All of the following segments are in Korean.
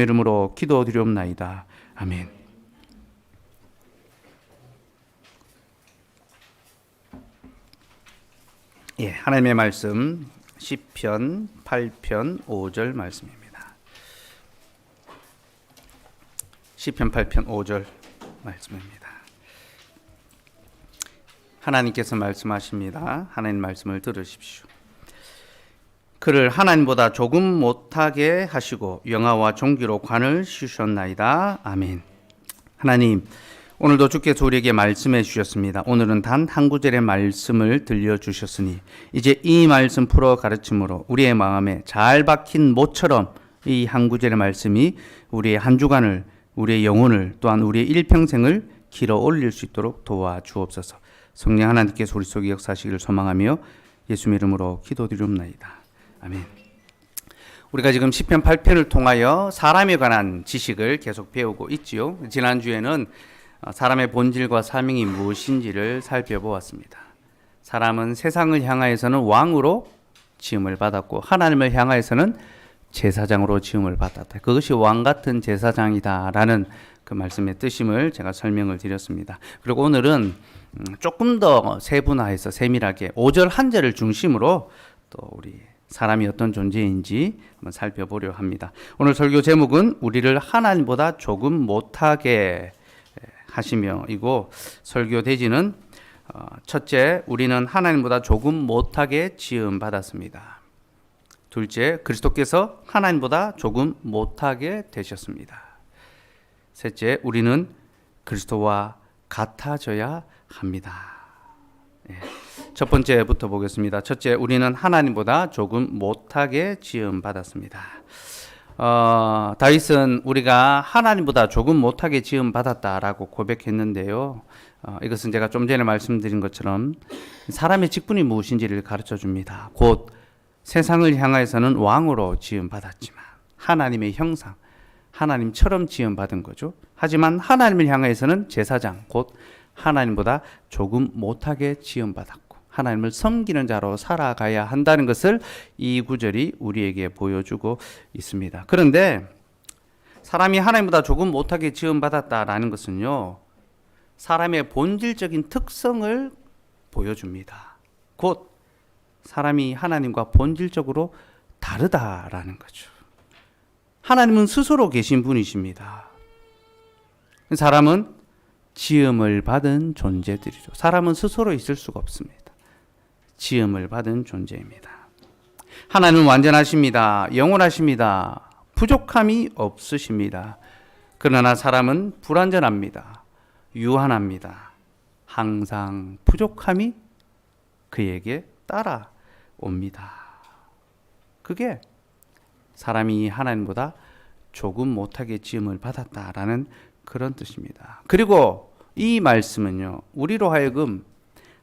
이름으로 기도드리옵나이다. 아멘. 예, 하나님의 말씀 시편 8편 5절 말씀입니다. 시편 8편 5절 말씀입니다. 하나님께서 말씀하십니다. 하나님 말씀을 들으십시오. 그를 하나님보다 조금 못하게 하시고 영화와 존귀로 관을 씌우셨나이다. 아멘. 하나님, 오늘도 주께서 우리에게 말씀해 주셨습니다. 오늘은 단 한 구절의 말씀을 들려주셨으니 이제 이 말씀 풀어 가르침으로 우리의 마음에 잘 박힌 못처럼 이 한 구절의 말씀이 우리의 한 주간을, 우리의 영혼을, 또한 우리의 일평생을 길어 올릴 수 있도록 도와주옵소서. 성령 하나님께서 우리 속에 역사하시기를 소망하며 예수님 이름으로 기도드리옵나이다. 아멘. 우리가 지금 시편 8편을 통하여 사람에 관한 지식을 계속 배우고 있지요. 지난주에는 사람의 본질과 사명이 무엇인지를 살펴보았습니다. 사람은 세상을 향하여서는 왕으로 지음을 받았고 하나님을 향하여서는 제사장으로 지음을 받았다. 그것이 왕 같은 제사장이다라는 그 말씀의 뜻임을 제가 설명을 드렸습니다. 그리고 오늘은 조금 더 세분화해서 세밀하게 5절 한 절을 중심으로 또 우리 사람이 어떤 존재인지 한번 살펴보려 합니다. 오늘 설교 제목은 우리를 하나님보다 조금 못하게 하시며 이고 설교 대지는 첫째, 우리는 하나님보다 조금 못하게 지음 받았습니다. 둘째, 그리스도께서 하나님보다 조금 못하게 되셨습니다. 셋째, 우리는 그리스도와 같아져야 합니다. 첫 번째부터 보겠습니다. 첫째, 우리는 하나님보다 조금 못하게 지음 받았습니다. 다윗은 우리가 하나님보다 조금 못하게 지음 받았다라고 고백했는데요. 이것은 제가 좀 전에 말씀드린 것처럼 사람의 직분이 무엇인지를 가르쳐 줍니다. 곧 세상을 향하여서는 왕으로 지음 받았지만 하나님의 형상, 하나님처럼 지음 받은 거죠. 하지만 하나님을 향하여서는 제사장, 곧 하나님보다 조금 못하게 지음 받았고 하나님을 섬기는 자로 살아가야 한다는 것을 이 구절이 우리에게 보여주고 있습니다. 그런데 사람이 하나님보다 조금 못하게 지음받았다라는 것은요, 사람의 본질적인 특성을 보여줍니다. 곧 사람이 하나님과 본질적으로 다르다라는 거죠. 하나님은 스스로 계신 분이십니다. 사람은 지음을 받은 존재들이죠. 사람은 스스로 있을 수가 없습니다. 지음을 받은 존재입니다. 하나님은 완전하십니다. 영원하십니다. 부족함이 없으십니다. 그러나 사람은 불완전합니다. 유한합니다. 항상 부족함이 그에게 따라옵니다. 그게 사람이 하나님보다 조금 못하게 지음을 받았다라는 그런 뜻입니다. 그리고 이 말씀은요, 우리로 하여금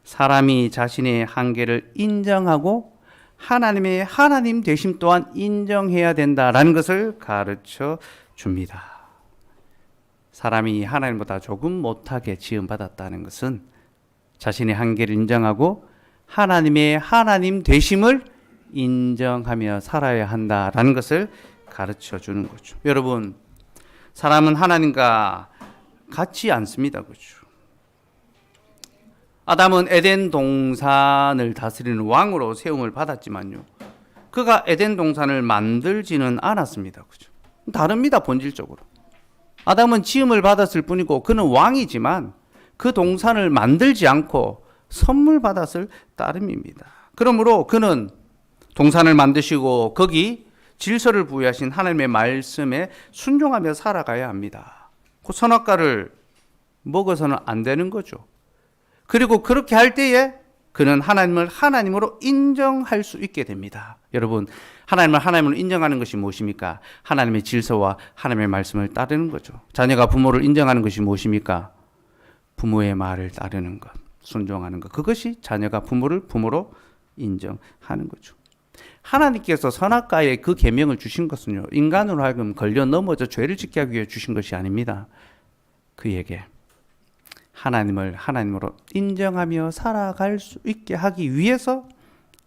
사람이 자신의 한계를 인정하고 하나님의 하나님 되심 또한 인정해야 된다라는 것을 가르쳐 줍니다. 사람이 하나님보다 조금 못하게 지음받았다는 것은 자신의 한계를 인정하고 하나님의 하나님 되심을 인정하며 살아야 한다라는 것을 가르쳐 주는 거죠. 여러분, 사람은 하나님과 같지 않습니다. 그렇죠? 아담은 에덴 동산을 다스리는 왕으로 세움을 받았지만요, 그가 에덴 동산을 만들지는 않았습니다. 그죠? 다릅니다. 본질적으로. 아담은 지음을 받았을 뿐이고 그는 왕이지만 그 동산을 만들지 않고 선물 받았을 따름입니다. 그러므로 그는 동산을 만드시고 거기 질서를 부여하신 하나님의 말씀에 순종하며 살아가야 합니다. 그 선악과를 먹어서는 안 되는 거죠. 그리고 그렇게 할 때에 그는 하나님을 하나님으로 인정할 수 있게 됩니다. 여러분, 하나님을 하나님으로 인정하는 것이 무엇입니까? 하나님의 질서와 하나님의 말씀을 따르는 거죠. 자녀가 부모를 인정하는 것이 무엇입니까? 부모의 말을 따르는 것, 순종하는 것. 그것이 자녀가 부모를 부모로 인정하는 거죠. 하나님께서 선악과의 그 계명을 주신 것은요, 인간으로 하여금 걸려 넘어져 죄를 짓게 하기 위해 주신 것이 아닙니다. 그에게 하나님을 하나님으로 인정하며 살아갈 수 있게 하기 위해서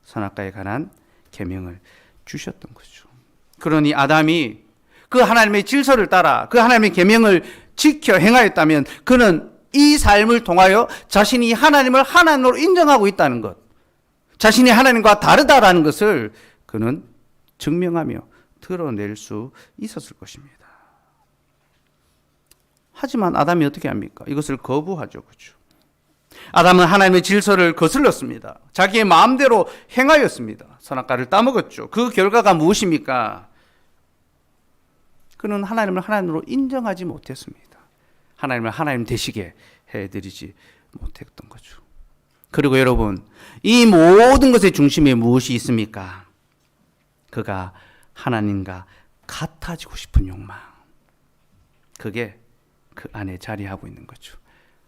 선악과에 관한 계명을 주셨던 거죠. 그러니 아담이 그 하나님의 질서를 따라 그 하나님의 계명을 지켜 행하였다면 그는 이 삶을 통하여 자신이 하나님을 하나님으로 인정하고 있다는 것, 자신이 하나님과 다르다라는 것을 그는 증명하며 드러낼 수 있었을 것입니다. 하지만 아담이 어떻게 합니까? 이것을 거부하죠. 그렇죠? 아담은 하나님의 질서를 거슬렀습니다. 자기의 마음대로 행하였습니다. 선악과를 따먹었죠. 그 결과가 무엇입니까? 그는 하나님을 하나님으로 인정하지 못했습니다. 하나님을 하나님 되시게 해드리지 못했던 거죠. 그리고 여러분, 이 모든 것의 중심에 무엇이 있습니까? 그가 하나님과 같아지고 싶은 욕망. 그게 그 안에 자리하고 있는 거죠.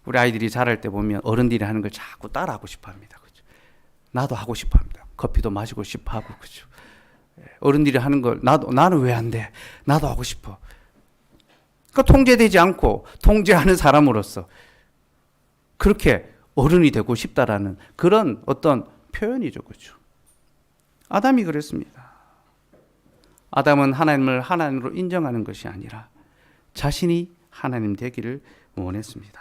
우리 아이들이 자랄 때 보면 어른들이 하는 걸 자꾸 따라하고 싶어 합니다. 그죠? 나도 하고 싶어 합니다. 커피도 마시고 싶어 하고, 그죠? 어른들이 하는 걸 나는 왜 안 돼? 나도 하고 싶어. 그러니까 통제되지 않고 통제하는 사람으로서 그렇게 어른이 되고 싶다라는 그런 어떤 표현이죠. 그죠? 아담이 그랬습니다. 아담은 하나님을 하나님으로 인정하는 것이 아니라 자신이 하나님 되기를 원했습니다.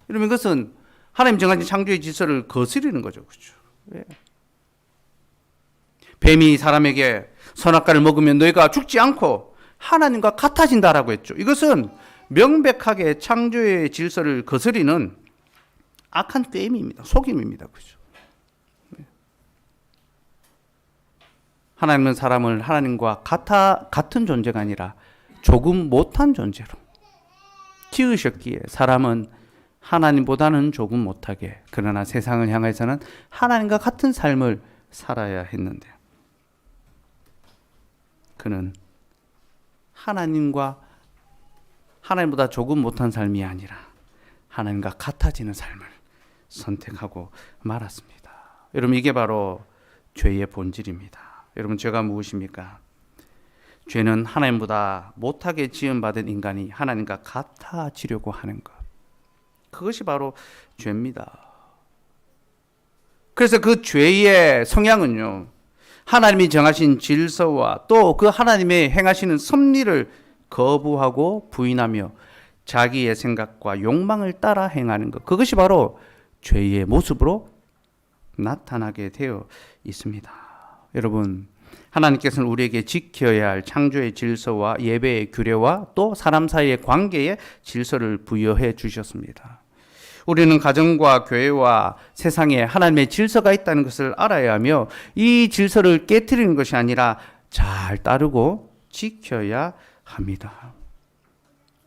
여러분, 이것은 하나님 정하신 창조의 질서를 거스르는 거죠. 그렇죠? 왜? 뱀이 사람에게 선악과를 먹으면 너희가 죽지 않고 하나님과 같아진다라고 했죠. 이것은 명백하게 창조의 질서를 거스르는 악한 꾀임입니다. 속임입니다. 그렇죠? 하나님은 사람을 하나님과 같은 존재가 아니라 조금 못한 존재로 지으셨기에 사람은 하나님보다는 조금 못하게, 그러나 세상을 향해서는 하나님과 같은 삶을 살아야 했는데 그는 하나님보다 조금 못한 삶이 아니라 하나님과 같아지는 삶을 선택하고 말았습니다. 여러분, 이게 바로 죄의 본질입니다. 여러분, 죄가 무엇입니까? 죄는 하나님보다 못하게 지음받은 인간이 하나님과 같아지려고 하는 것. 그것이 바로 죄입니다. 그래서 그 죄의 성향은요, 하나님이 정하신 질서와 또 그 하나님의 행하시는 섭리를 거부하고 부인하며 자기의 생각과 욕망을 따라 행하는 것. 그것이 바로 죄의 모습으로 나타나게 되어 있습니다. 여러분, 하나님께서는 우리에게 지켜야 할 창조의 질서와 예배의 규례와 또 사람 사이의 관계의 질서를 부여해 주셨습니다. 우리는 가정과 교회와 세상에 하나님의 질서가 있다는 것을 알아야 하며 이 질서를 깨트리는 것이 아니라 잘 따르고 지켜야 합니다.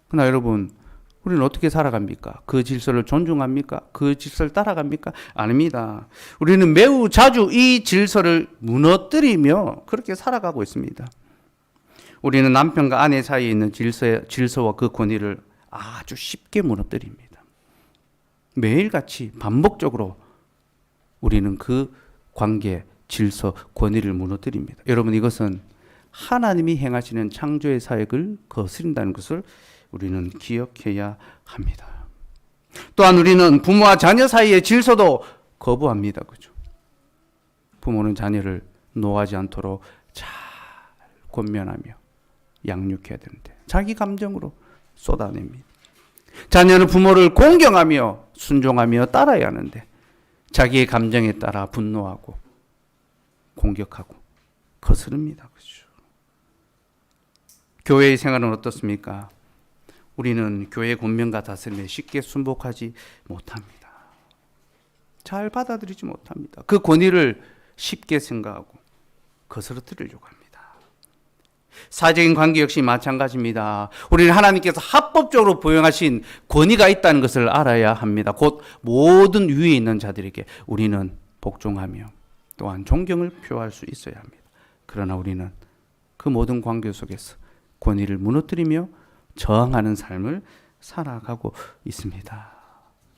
그러나 여러분, 우리는 어떻게 살아갑니까? 그 질서를 존중합니까? 그 질서를 따라갑니까? 아닙니다. 우리는 매우 자주 이 질서를 무너뜨리며 그렇게 살아가고 있습니다. 우리는 남편과 아내 사이에 있는 질서와 그 권위를 아주 쉽게 무너뜨립니다. 매일같이 반복적으로 우리는 그 관계, 질서, 권위를 무너뜨립니다. 여러분, 이것은 하나님이 행하시는 창조의 사역을 거스린다는 것을 우리는 기억해야 합니다. 또한 우리는 부모와 자녀 사이의 질서도 거부합니다. 그죠? 부모는 자녀를 노하지 않도록 잘 권면하며 양육해야 되는데 자기 감정으로 쏟아냅니다. 자녀는 부모를 공경하며 순종하며 따라야 하는데 자기의 감정에 따라 분노하고 공격하고 거스릅니다. 그죠? 교회의 생활은 어떻습니까? 우리는 교회의 권면과 다스림에 쉽게 순복하지 못합니다. 잘 받아들이지 못합니다. 그 권위를 쉽게 생각하고 거스러뜨리려고 합니다. 사회적인 관계 역시 마찬가지입니다. 우리는 하나님께서 합법적으로 부여하신 권위가 있다는 것을 알아야 합니다. 곧 모든 위에 있는 자들에게 우리는 복종하며 또한 존경을 표할 수 있어야 합니다. 그러나 우리는 그 모든 관계 속에서 권위를 무너뜨리며 저항하는 삶을 살아가고 있습니다.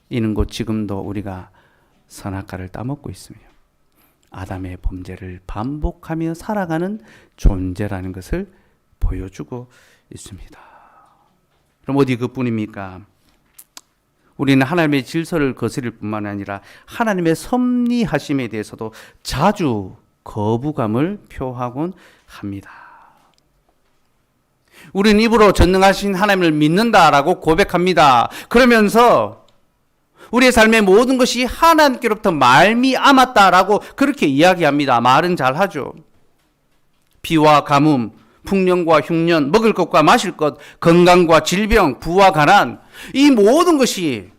이는 곧 지금도 우리가 선악과를 따먹고 있으며 아담의 범죄를 반복하며 살아가는 존재라는 것을 보여주고 있습니다. 그럼 어디 그뿐입니까? 우리는 하나님의 질서를 거스릴 뿐만 아니라 하나님의 섭리하심에 대해서도 자주 거부감을 표하곤 합니다. 우리는 입으로 전능하신 하나님을 믿는다라고 고백합니다. 그러면서 우리의 삶의 모든 것이 하나님께로부터 말미암았다라고 그렇게 이야기합니다. 말은 잘하죠. 비와 가뭄, 풍년과 흉년, 먹을 것과 마실 것, 건강과 질병, 부와 가난, 이 모든 것이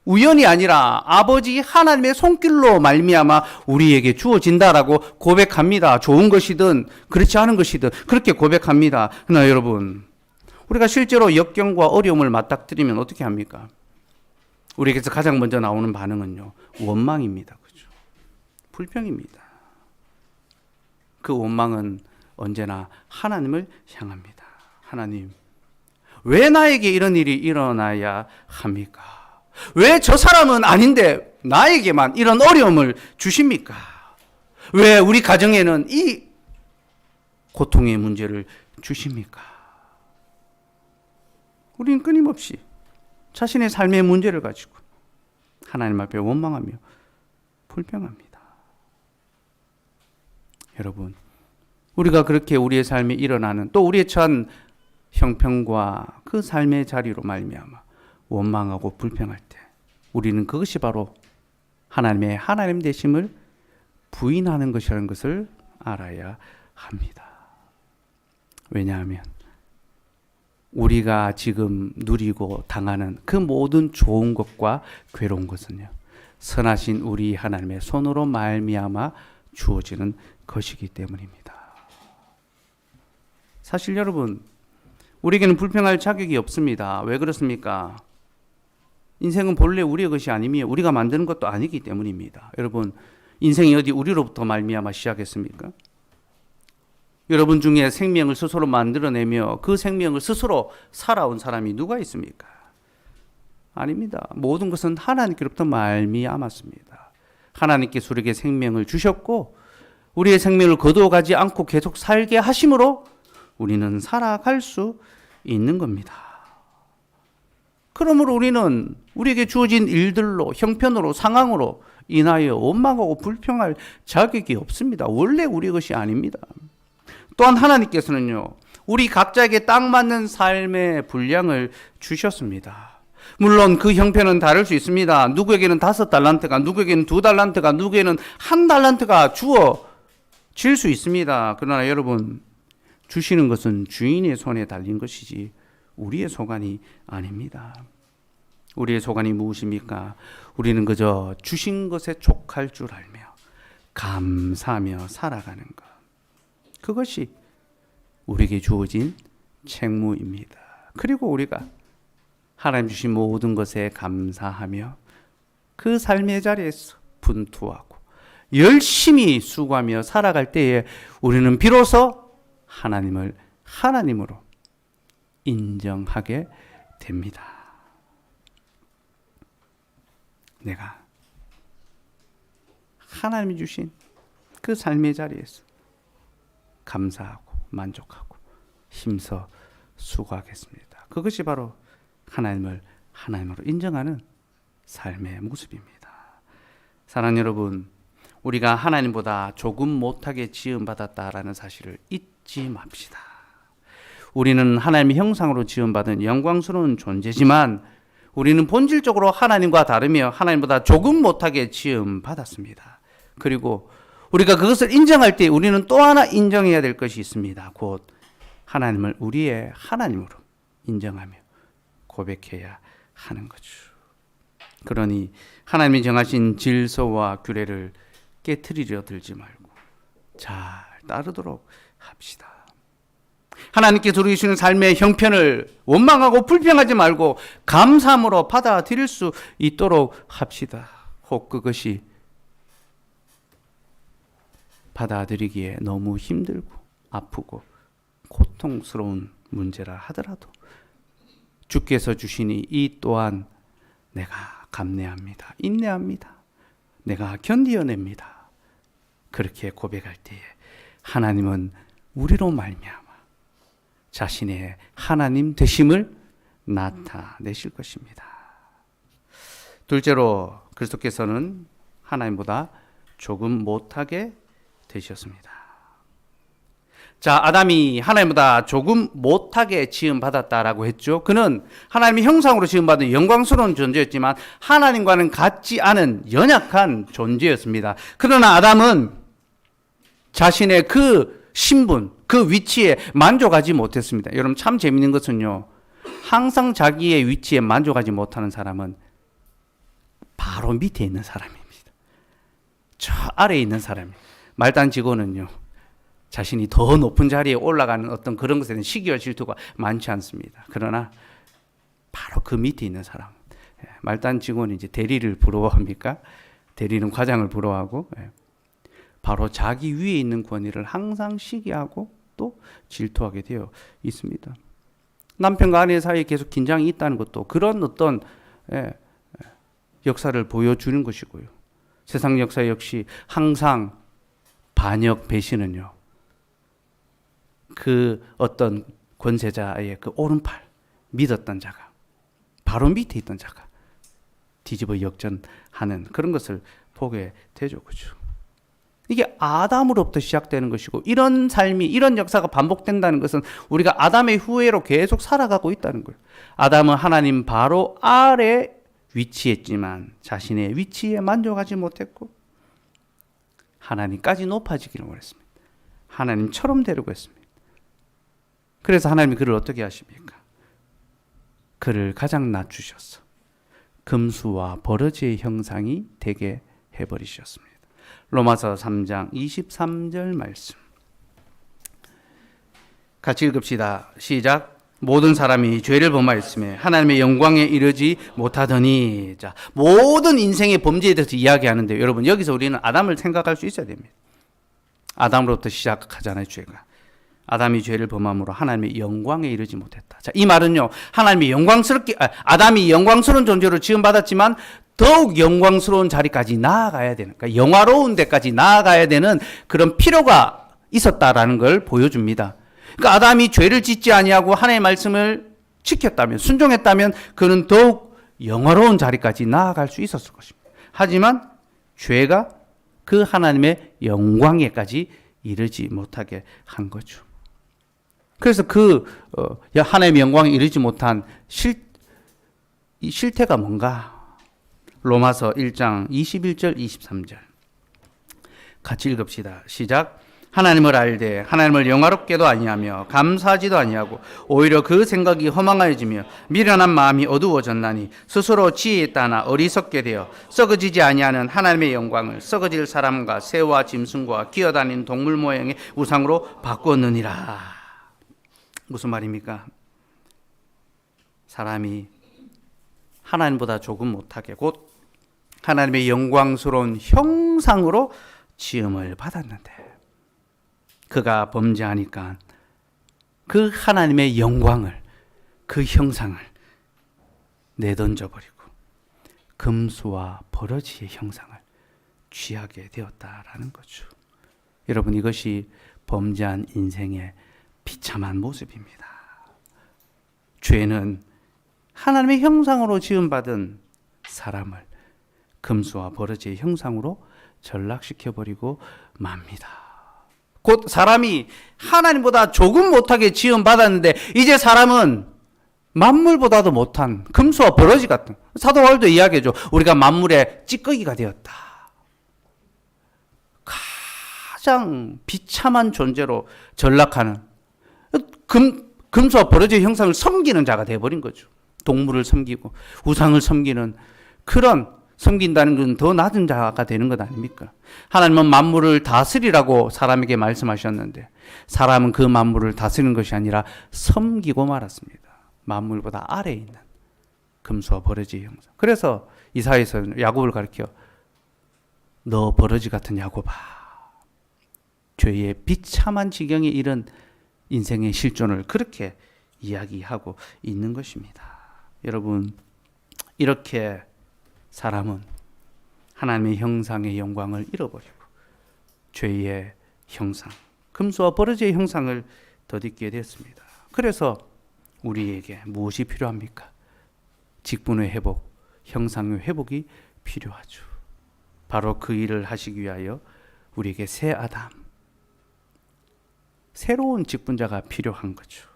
우연이 아니라 아버지 하나님의 손길로 말미암아 우리에게 주어진다라고 고백합니다. 좋은 것이든 그렇지 않은 것이든 그렇게 고백합니다. 그러나 여러분, 우리가 실제로 역경과 어려움을 맞닥뜨리면 어떻게 합니까? 우리에게서 가장 먼저 나오는 반응은요, 원망입니다. 그죠? 불평입니다. 그 원망은 언제나 하나님을 향합니다. 하나님, 왜 나에게 이런 일이 일어나야 합니까? 왜 저 사람은 아닌데 나에게만 이런 어려움을 주십니까? 왜 우리 가정에는 이 고통의 문제를 주십니까? 우리는 끊임없이 자신의 삶의 문제를 가지고 하나님 앞에 원망하며 불평합니다. 여러분, 우리가 그렇게 우리의 삶에 일어나는 또 우리의 처한 형편과 그 삶의 자리로 말미암아 원망하고 불평할 때 우리는 그것이 바로 하나님의 하나님 되심을 부인하는 것이라는 것을 알아야 합니다. 왜냐하면 우리가 지금 누리고 당하는 그 모든 좋은 것과 괴로운 것은요, 선하신 우리 하나님의 손으로 말미암아 주어지는 것이기 때문입니다. 사실 여러분, 우리에게는 불평할 자격이 없습니다. 왜 그렇습니까? 인생은 본래 우리의 것이 아니며 우리가 만드는 것도 아니기 때문입니다. 여러분, 인생이 어디 우리로부터 말미암아 시작했습니까? 여러분 중에 생명을 스스로 만들어내며 그 생명을 스스로 살아온 사람이 누가 있습니까? 아닙니다. 모든 것은 하나님께로부터 말미암았습니다. 하나님께서 우리에게 생명을 주셨고 우리의 생명을 거두어가지 않고 계속 살게 하심으로 우리는 살아갈 수 있는 겁니다. 그러므로 우리는 우리에게 주어진 일들로, 형편으로, 상황으로 인하여 원망하고 불평할 자격이 없습니다. 원래 우리 것이 아닙니다. 또한 하나님께서는요, 우리 각자에게 딱 맞는 삶의 분량을 주셨습니다. 물론 그 형편은 다를 수 있습니다. 누구에게는 5달란트가, 누구에게는 2달란트가, 누구에게는 1달란트가 주어질 수 있습니다. 그러나 여러분, 주시는 것은 주인의 손에 달린 것이지 우리의 소관이 아닙니다. 우리의 소관이 무엇입니까? 우리는 그저 주신 것에 족할 줄 알며 감사하며 살아가는 것. 그것이 우리에게 주어진 책무입니다. 그리고 우리가 하나님 주신 모든 것에 감사하며 그 삶의 자리에서 분투하고 열심히 수고하며 살아갈 때에 우리는 비로소 하나님을 하나님으로 인정하게 됩니다. 내가 하나님이 주신 그 삶의 자리에서 감사하고 만족하고 힘써 수고하겠습니다. 그것이 바로 하나님을 하나님으로 인정하는 삶의 모습입니다. 사랑하는 여러분, 우리가 하나님보다 조금 못하게 지음받았다라는 사실을 잊지 맙시다. 우리는 하나님의 형상으로 지음받은 영광스러운 존재지만 우리는 본질적으로 하나님과 다르며 하나님보다 조금 못하게 지음받았습니다. 그리고 우리가 그것을 인정할 때 우리는 또 하나 인정해야 될 것이 있습니다. 곧 하나님을 우리의 하나님으로 인정하며 고백해야 하는 거죠. 그러니 하나님이 정하신 질서와 규례를 깨트리려 들지 말고 잘 따르도록 합시다. 하나님께서 누리시는 삶의 형편을 원망하고 불평하지 말고 감사함으로 받아들일 수 있도록 합시다. 혹 그것이 받아들이기에 너무 힘들고 아프고 고통스러운 문제라 하더라도 주께서 주시니 이 또한 내가 감내합니다. 인내합니다. 내가 견디어냅니다. 그렇게 고백할 때에 하나님은 우리로 말미암아 자신의 하나님 되심을 나타내실 것입니다. 둘째로 그리스도께서는 하나님보다 조금 못하게 되셨습니다. 자, 아담이 하나님보다 조금 못하게 지음받았다라고 했죠. 그는 하나님의 형상으로 지음받은 영광스러운 존재였지만 하나님과는 같지 않은 연약한 존재였습니다. 그러나 아담은 자신의 그 신분, 그 위치에 만족하지 못했습니다. 여러분 참 재밌는 것은요, 항상 자기의 위치에 만족하지 못하는 사람은 바로 밑에 있는 사람입니다. 저 아래에 있는 사람입니다. 말단 직원은요, 자신이 더 높은 자리에 올라가는 어떤 그런 것에 대한 시기와 질투가 많지 않습니다. 그러나 바로 그 밑에 있는 사람, 말단 직원이 이제 대리를 부러워합니까? 대리는 과장을 부러워하고, 바로 자기 위에 있는 권위를 항상 시기하고 또 질투하게 되어 있습니다. 남편과 아내 사이에 계속 긴장이 있다는 것도 그런 어떤 역사를 보여주는 것이고요. 세상 역사 역시 항상 반역 배신은요, 그 어떤 권세자의 그 오른팔, 믿었던 자가, 바로 밑에 있던 자가 뒤집어 역전하는 그런 것을 보게 되죠. 그죠? 이게 아담으로부터 시작되는 것이고, 이런 삶이, 이런 역사가 반복된다는 것은 우리가 아담의 후예로 계속 살아가고 있다는 거예요. 아담은 하나님 바로 아래 위치했지만 자신의 위치에 만족하지 못했고 하나님까지 높아지기를 원했습니다. 하나님처럼 되려고 했습니다. 그래서 하나님이 그를 어떻게 하십니까? 그를 가장 낮추셔서 금수와 버러지의 형상이 되게 해버리셨습니다. 로마서 3장 23절 말씀 같이 읽읍시다. 시작. 모든 사람이 죄를 범하였으며 하나님의 영광에 이르지 못하더니. 자, 모든 인생의 범죄에 대해서 이야기하는데, 여러분 여기서 우리는 아담을 생각할 수 있어야 됩니다. 아담으로부터 시작하잖아요. 죄가. 아담이 죄를 범함으로 하나님의 영광에 이르지 못했다. 자, 이 말은요, 하나님이 아담이 영광스러운 존재로 지음받았지만 더욱 영광스러운 자리까지 나아가야 되는, 그러니까 영화로운 데까지 나아가야 되는 그런 필요가 있었다라는 걸 보여줍니다. 그러니까 아담이 죄를 짓지 아니하고 하나님의 말씀을 지켰다면, 순종했다면 그는 더욱 영화로운 자리까지 나아갈 수 있었을 것입니다. 하지만 죄가 그 하나님의 영광에까지 이르지 못하게 한 거죠. 그래서 그 하나님의 영광에 이르지 못한 실태가 뭔가? 로마서 1장 21절 23절 같이 읽읍시다. 시작. 하나님을 알되 하나님을 영화롭게도 아니하며 감사하지도 아니하고 오히려 그 생각이 허망하여지며 미련한 마음이 어두워졌나니 스스로 지혜에 따나 어리석게 되어 썩어지지 아니하는 하나님의 영광을 썩어질 사람과 새와 짐승과 기어다니는 동물 모양의 우상으로 바꾸었느니라. 무슨 말입니까? 사람이 하나님보다 조금 못하게 곧 하나님의 영광스러운 형상으로 지음을 받았는데 그가 범죄하니까 그 하나님의 영광을, 그 형상을 내던져버리고 금수와 버러지의 형상을 취하게 되었다라는 거죠. 여러분, 이것이 범죄한 인생의 비참한 모습입니다. 죄는 하나님의 형상으로 지음받은 사람을 금수와 버러지의 형상으로 전락시켜버리고 맙니다. 곧 사람이 하나님보다 조금 못하게 지음받았는데 이제 사람은 만물보다도 못한 금수와 버러지 같은, 사도 바울도 이야기하죠. 우리가 만물의 찌꺼기가 되었다. 가장 비참한 존재로 전락하는 금수와 버러지의 형상을 섬기는 자가 되어버린 거죠. 동물을 섬기고 우상을 섬기는, 그런 섬긴다는 건 더 낮은 자가 되는 것 아닙니까? 하나님은 만물을 다스리라고 사람에게 말씀하셨는데 사람은 그 만물을 다스리는 것이 아니라 섬기고 말았습니다. 만물보다 아래에 있는 금수와 버러지의 형상. 그래서 이사야에서는 야곱을 가리켜 너 버러지 같은 야곱아, 죄의 비참한 지경에 이른 인생의 실존을 그렇게 이야기하고 있는 것입니다. 여러분, 이렇게 사람은 하나님의 형상의 영광을 잃어버리고 죄의 형상, 금수와 버러지의 형상을 덧입게 됐습니다. 그래서 우리에게 무엇이 필요합니까? 직분의 회복, 형상의 회복이 필요하죠. 바로 그 일을 하시기 위하여 우리에게 새 아담, 새로운 직분자가 필요한 거죠.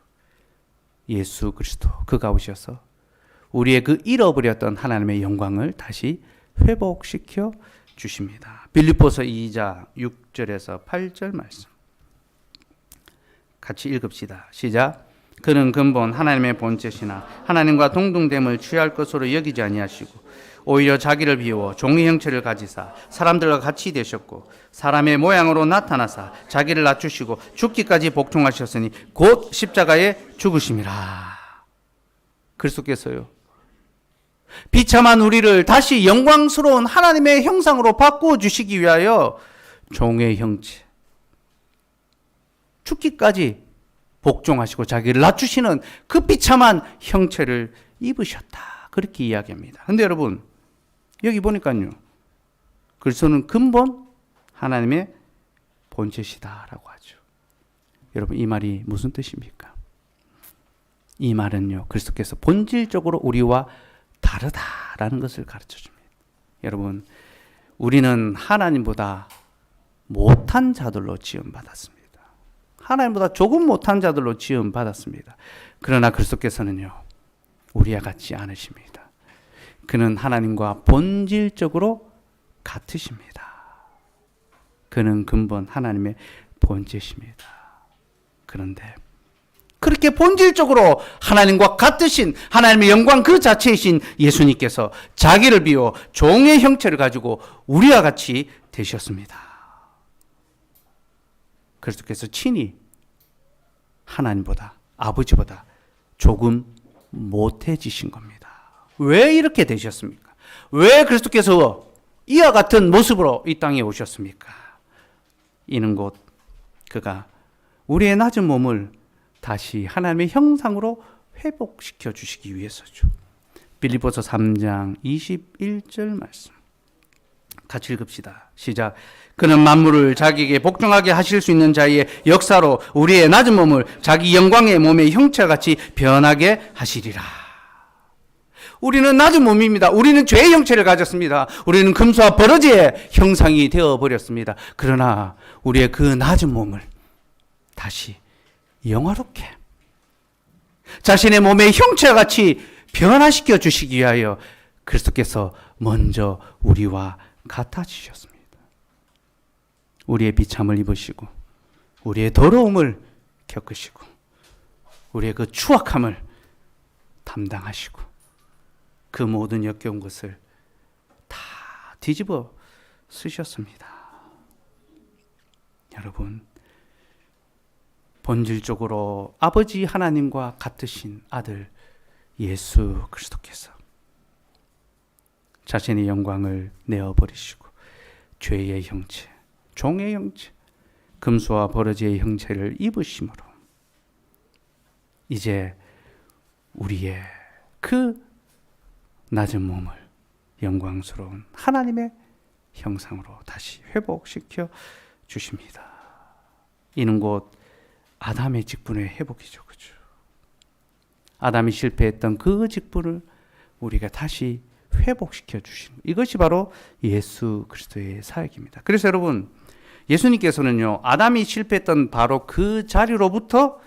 예수 그리스도, 그가 오셔서 우리의 그 잃어버렸던 하나님의 영광을 다시 회복시켜 주십니다. 빌립보서 2장 6절에서 8절 말씀 같이 읽읍시다. 시작. 그는 근본 하나님의 본체시나 하나님과 동등됨을 취할 것으로 여기지 아니하시고 오히려 자기를 비워 종의 형체를 가지사 사람들과 같이 되셨고 사람의 모양으로 나타나사 자기를 낮추시고 죽기까지 복종하셨으니 곧 십자가에 죽으심이라. 그리스도께서요, 비참한 우리를 다시 영광스러운 하나님의 형상으로 바꾸어 주시기 위하여 종의 형체, 죽기까지 복종하시고 자기를 낮추시는 그 비참한 형체를 입으셨다. 그렇게 이야기합니다. 그런데 여러분, 여기 보니까요, 그리스도는 근본 하나님의 본체시다라고 하죠. 여러분, 이 말이 무슨 뜻입니까? 이 말은요, 그리스도께서 본질적으로 우리와 다르다라는 것을 가르쳐 줍니다. 여러분, 우리는 하나님보다 못한 자들로 지음받았습니다. 하나님보다 조금 못한 자들로 지음받았습니다. 그러나 그리스도께서는요, 우리와 같지 않으십니다. 그는 하나님과 본질적으로 같으십니다. 그는 근본 하나님의 본체십니다. 그런데 그렇게 본질적으로 하나님과 같으신 하나님의 영광 그 자체이신 예수님께서 자기를 비워 종의 형체를 가지고 우리와 같이 되셨습니다. 그리스도께서 친히 하나님보다, 아버지보다 조금 못해지신 겁니다. 왜 이렇게 되셨습니까? 왜 그리스도께서 이와 같은 모습으로 이 땅에 오셨습니까? 이는 곧 그가 우리의 낮은 몸을 다시 하나님의 형상으로 회복시켜 주시기 위해서죠. 빌립보서 3장 21절 말씀 같이 읽읍시다. 시작. 그는 만물을 자기에게 복종하게 하실 수 있는 자의 역사로 우리의 낮은 몸을 자기 영광의 몸의 형체같이 변하게 하시리라. 우리는 낮은 몸입니다. 우리는 죄의 형체를 가졌습니다. 우리는 금수와 버러지의 형상이 되어버렸습니다. 그러나 우리의 그 낮은 몸을 다시 영화롭게 자신의 몸의 형체같이 변화시켜 주시기 위하여 그리스도께서 먼저 우리와 같아지셨습니다. 우리의 비참을 입으시고 우리의 더러움을 겪으시고 우리의 그 추악함을 담당하시고 그 모든 역겨운 것을 다 뒤집어 쓰셨습니다. 여러분, 본질적으로 아버지 하나님과 같으신 아들 예수 그리스도께서 자신의 영광을 내어버리시고 죄의 형체, 종의 형체, 금수와 버러지의 형체를 입으심으로 이제 우리의 그 낮은 몸을 영광스러운 하나님의 형상으로 다시 회복시켜 주십니다. 이는 곧 아담의 직분의 회복이죠. 그죠? 아담이 실패했던 그 직분을 우리가 다시 회복시켜 주시는 이것이 바로 예수 그리스도의 사역입니다. 그래서 여러분, 예수님께서는요, 아담이 실패했던 바로 그 자리로부터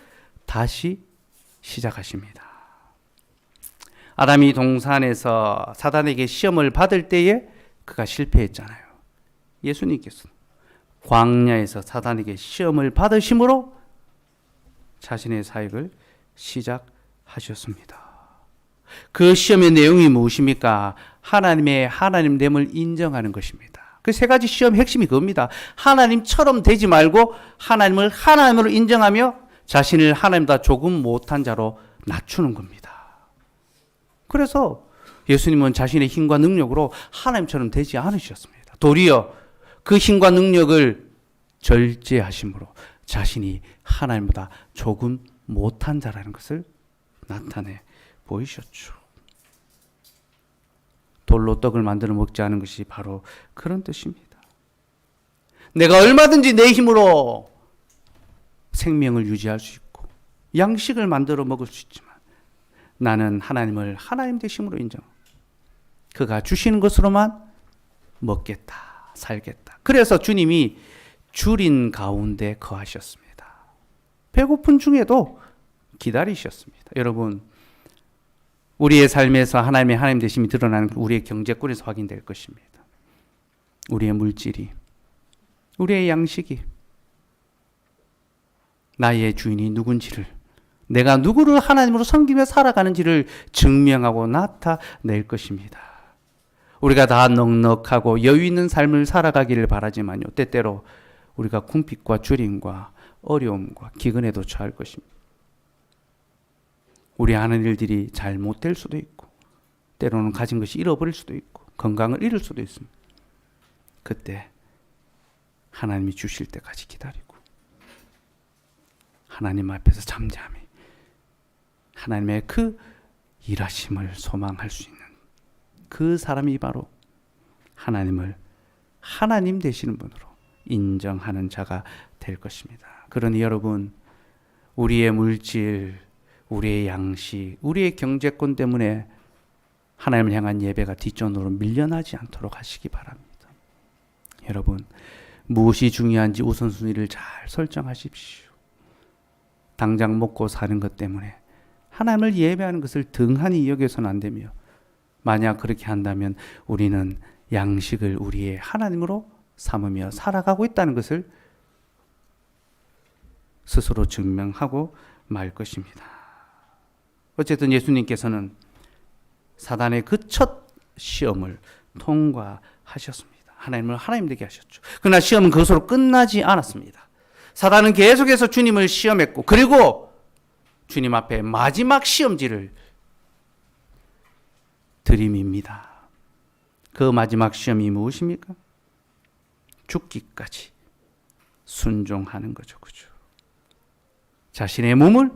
다시 시작하십니다. 아담이 동산에서 사단에게 시험을 받을 때에 그가 실패했잖아요. 예수님께서는 광야에서 사단에게 시험을 받으심으로 자신의 사역을 시작하셨습니다. 그 시험의 내용이 무엇입니까? 하나님의 하나님됨을 인정하는 것입니다. 그 세 가지 시험 핵심이 그겁니다. 하나님처럼 되지 말고 하나님을 하나님으로 인정하며 자신을 하나님보다 조금 못한 자로 낮추는 겁니다. 그래서 예수님은 자신의 힘과 능력으로 하나님처럼 되지 않으셨습니다. 도리어 그 힘과 능력을 절제하심으로 자신이 하나님보다 조금 못한 자라는 것을 나타내 보이셨죠. 돌로 떡을 만들어 먹지 않은 것이 바로 그런 뜻입니다. 내가 얼마든지 내 힘으로 생명을 유지할 수 있고 양식을 만들어 먹을 수 있지만 나는 하나님을 하나님 되심으로 인정. 그가 주시는 것으로만 먹겠다, 살겠다. 그래서 주님이 줄인 가운데 거하셨습니다. 배고픈 중에도 기다리셨습니다. 여러분, 우리의 삶에서 하나님의 하나님 되심이 드러나는 우리의 경제권에서 확인될 것입니다. 우리의 물질이, 우리의 양식이 나의 주인이 누군지를, 내가 누구를 하나님으로 섬기며 살아가는지를 증명하고 나타낼 것입니다. 우리가 다 넉넉하고 여유 있는 삶을 살아가기를 바라지만요, 때때로 우리가 궁핍과 주림과 어려움과 기근에도 처할 것입니다. 우리 하는 일들이 잘 못될 수도 있고, 때로는 가진 것이 잃어버릴 수도 있고, 건강을 잃을 수도 있습니다. 그때 하나님이 주실 때까지 기다리고 하나님 앞에서 잠잠히 하나님의 그 일하심을 소망할 수 있는 그 사람이 바로 하나님을 하나님 되시는 분으로 인정하는 자가 될 것입니다. 그러니 여러분, 우리의 물질, 우리의 양식, 우리의 경제권 때문에 하나님을 향한 예배가 뒷전으로 밀려나지 않도록 하시기 바랍니다. 여러분, 무엇이 중요한지 우선순위를 잘 설정하십시오. 당장 먹고 사는 것 때문에 하나님을 예배하는 것을 등한히 여겨서는 안 되며, 만약 그렇게 한다면 우리는 양식을 우리의 하나님으로 삼으며 살아가고 있다는 것을 스스로 증명하고 말 것입니다. 어쨌든 예수님께서는 사단의 그 첫 시험을 통과하셨습니다. 하나님을 하나님 되게 하셨죠. 그러나 시험은 그것으로 끝나지 않았습니다. 사단은 계속해서 주님을 시험했고, 그리고 주님 앞에 마지막 시험지를 들이밉니다. 그 마지막 시험이 무엇입니까? 죽기까지 순종하는 거죠. 그죠? 자신의 몸을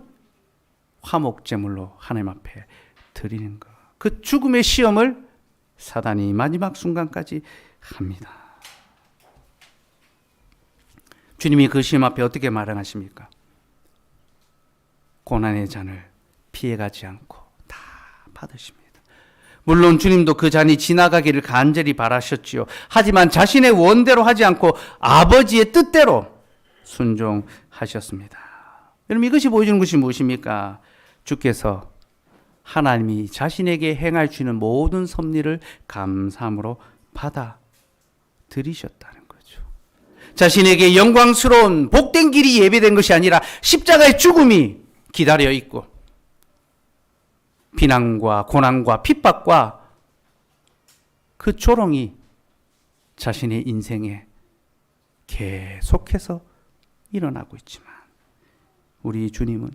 화목제물로 하나님 앞에 드리는 것. 그 죽음의 시험을 사단이 마지막 순간까지 합니다. 주님이 그 시험 앞에 어떻게 말하십니까? 고난의 잔을 피해가지 않고 다 받으십니다. 물론 주님도 그 잔이 지나가기를 간절히 바라셨지요. 하지만 자신의 원대로 하지 않고 아버지의 뜻대로 순종하셨습니다. 여러분, 이것이 보여주는 것이 무엇입니까? 주께서 하나님이 자신에게 행할 수 있는 모든 섭리를 감사함으로 받아들이셨다는 거죠. 자신에게 영광스러운 복된 길이 예비된 것이 아니라 십자가의 죽음이 기다려 있고, 비난과 고난과 핍박과 그 조롱이 자신의 인생에 계속해서 일어나고 있지만, 우리 주님은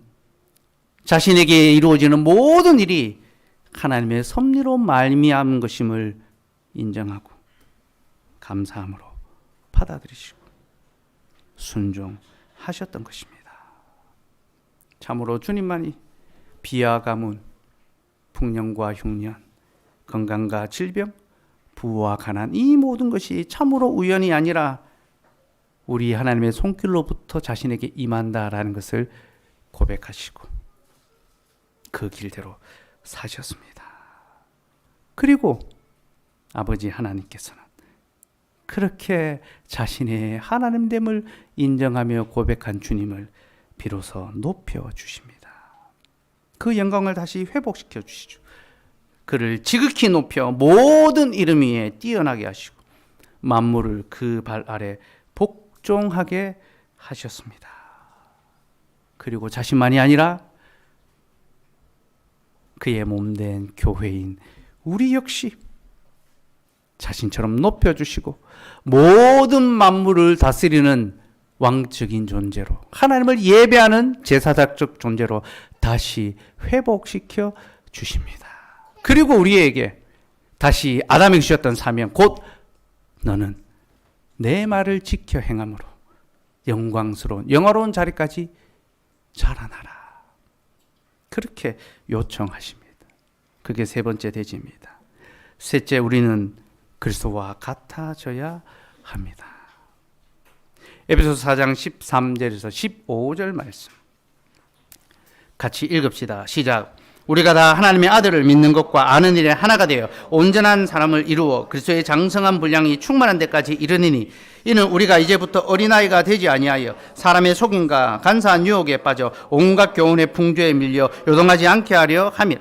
자신에게 이루어지는 모든 일이 하나님의 섭리로 말미암은 것임을 인정하고 감사함으로 받아들이시고 순종하셨던 것입니다. 참으로 주님만이 비와 가문, 풍년과 흉년, 건강과 질병, 부와 가난, 이 모든 것이 참으로 우연이 아니라 우리 하나님의 손길로부터 자신에게 임한다라는 것을 고백하시고 그 길대로 사셨습니다. 그리고 아버지 하나님께서는 그렇게 자신의 하나님됨을 인정하며 고백한 주님을 비로소 높여주십니다. 그 영광을 다시 회복시켜 주시죠. 그를 지극히 높여 모든 이름 위에 뛰어나게 하시고 만물을 그 발 아래 복종하게 하셨습니다. 그리고 자신만이 아니라 그의 몸된 교회인 우리 역시 자신처럼 높여주시고 모든 만물을 다스리는 왕적인 존재로, 하나님을 예배하는 제사장적 존재로 다시 회복시켜 주십니다. 그리고 우리에게 다시 아담에게 주셨던 사명, 곧 너는 내 말을 지켜 행함으로 영광스러운 영화로운 자리까지 자라나라. 그렇게 요청하십니다. 그게 세 번째 대지입니다. 셋째, 우리는 그리스도와 같아져야 합니다. 에베소서 4장 13절에서 15절 말씀 같이 읽읍시다. 시작. 우리가 다 하나님의 아들을 믿는 것과 아는 일에 하나가 되어 온전한 사람을 이루어 그리스도의 장성한 분량이 충만한 데까지 이르니니 이는 우리가 이제부터 어린아이가 되지 아니하여 사람의 속임과 간사한 유혹에 빠져 온갖 교훈의 풍조에 밀려 요동하지 않게 하려 함이라.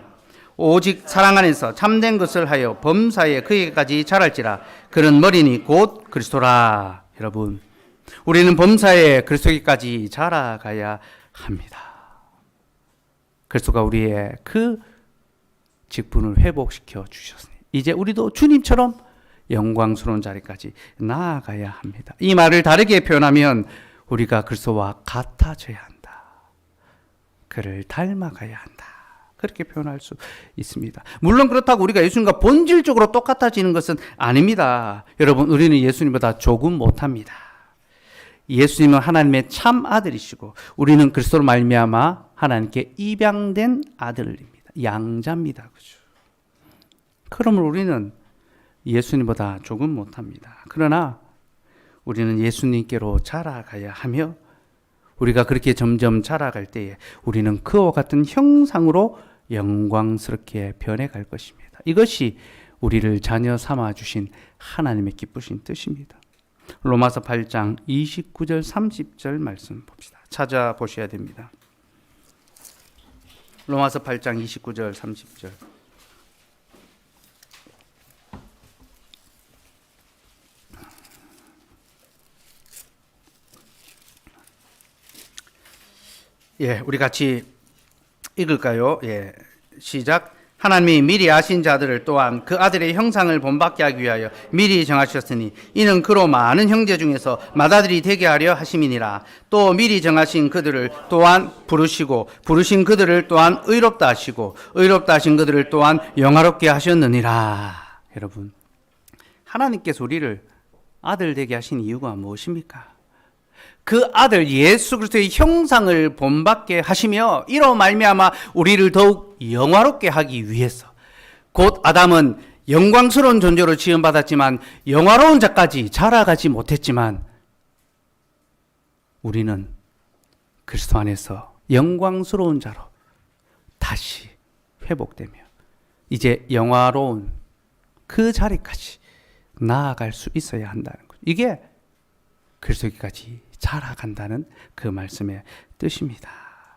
오직 사랑 안에서 참된 것을 하여 범사에 그에게까지 자랄지라. 그는 머리니 곧 그리스도라. 여러분, 우리는 범사에 그리스도에게까지 자라가야 합니다. 그리스도가 우리의 그 직분을 회복시켜 주셨으니 이제 우리도 주님처럼 영광스러운 자리까지 나아가야 합니다. 이 말을 다르게 표현하면 우리가 그리스도와 같아져야 한다. 그를 닮아가야 한다. 그렇게 표현할 수 있습니다. 물론 그렇다고 우리가 예수님과 본질적으로 똑같아지는 것은 아닙니다. 여러분, 우리는 예수님보다 조금 못합니다. 예수님은 하나님의 참 아들이시고 우리는 그리스도로 말미암아 하나님께 입양된 아들입니다. 양자입니다. 그죠? 그러면 우리는 예수님보다 조금 못합니다. 그러나 우리는 예수님께로 자라가야 하며 우리가 그렇게 점점 자라갈 때에 우리는 그와 같은 형상으로 영광스럽게 변해갈 것입니다. 이것이 우리를 자녀 삼아 주신 하나님의 기쁘신 뜻입니다. 로마서 8장 29절 30절 말씀 봅시다. 찾아보셔야 됩니다. 로마서 8장 29절 30절. 예, 우리 같이 읽을까요? 예, 시작. 하나님이 미리 아신 자들을 또한 그 아들의 형상을 본받게 하기 위하여 미리 정하셨으니 이는 그로 많은 형제 중에서 맏아들이 되게 하려 하심이니라. 또 미리 정하신 그들을 또한 부르시고 부르신 그들을 또한 의롭다 하시고 의롭다 하신 그들을 또한 영화롭게 하셨느니라. 여러분, 하나님께서 우리를 아들 되게 하신 이유가 무엇입니까? 그 아들 예수 그리스도의 형상을 본받게 하시며 이로 말미암아 우리를 더욱 영화롭게 하기 위해서, 곧 아담은 영광스러운 존재로 지음받았지만 영화로운 자까지 자라가지 못했지만 우리는 그리스도 안에서 영광스러운 자로 다시 회복되며 이제 영화로운 그 자리까지 나아갈 수 있어야 한다는 거죠. 이게 그리스도까지 자라간다는 그 말씀의 뜻입니다.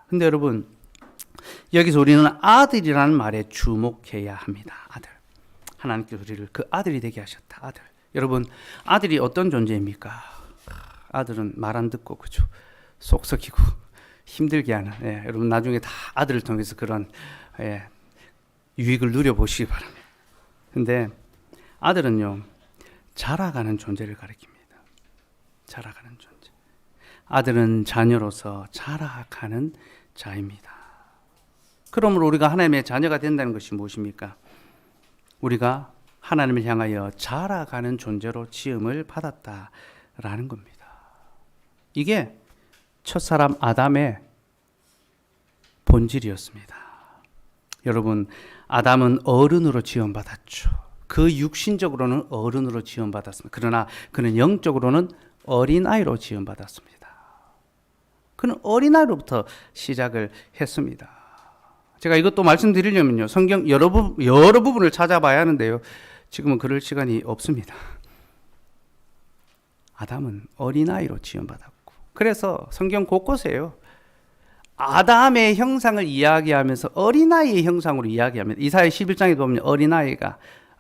근데 여러분, 여기서 우리는 아들이라는 말에 주목해야 합니다. 아들. 하나님께서 우리를 그 아들이 되게 하셨다. 아들. 여러분, 아들이 어떤 존재입니까? 아들은 말 안 듣고, 그죠? 속 썩이고 힘들게 하는. 예, 여러분 나중에 다 아들을 통해서 그런 유익을 누려보시기 바랍니다. 근데 아들은요, 자라가는 존재를 가리킵니다. 자라가는 존재. 아들은 자녀로서 자라가는 자입니다. 그러므로 우리가 하나님의 자녀가 된다는 것이 무엇입니까? 우리가 하나님을 향하여 자라가는 존재로 지음을 받았다라는 겁니다. 이게 첫사람 아담의 본질이었습니다. 여러분, 아담은 어른으로 지음받았죠. 그 육신적으로는 어른으로 지음받았습니다. 그러나 그는 영적으로는 어린아이로 지음받았습니다. 그는 어린아이로부터 시작을 했습니다. 제가 이것도 말씀드리려면요, 성경 여러 부분을 찾아봐야 하는데요, 지금은 그럴 시간이 없습니다. 아담은 어린아이로 지음받았고, 그래서 성경 곳곳에요, 아담의 형상을 이야기하면서 어린아이의 형상으로 이야기합니다. 이사야 11장에 보면 어린아이가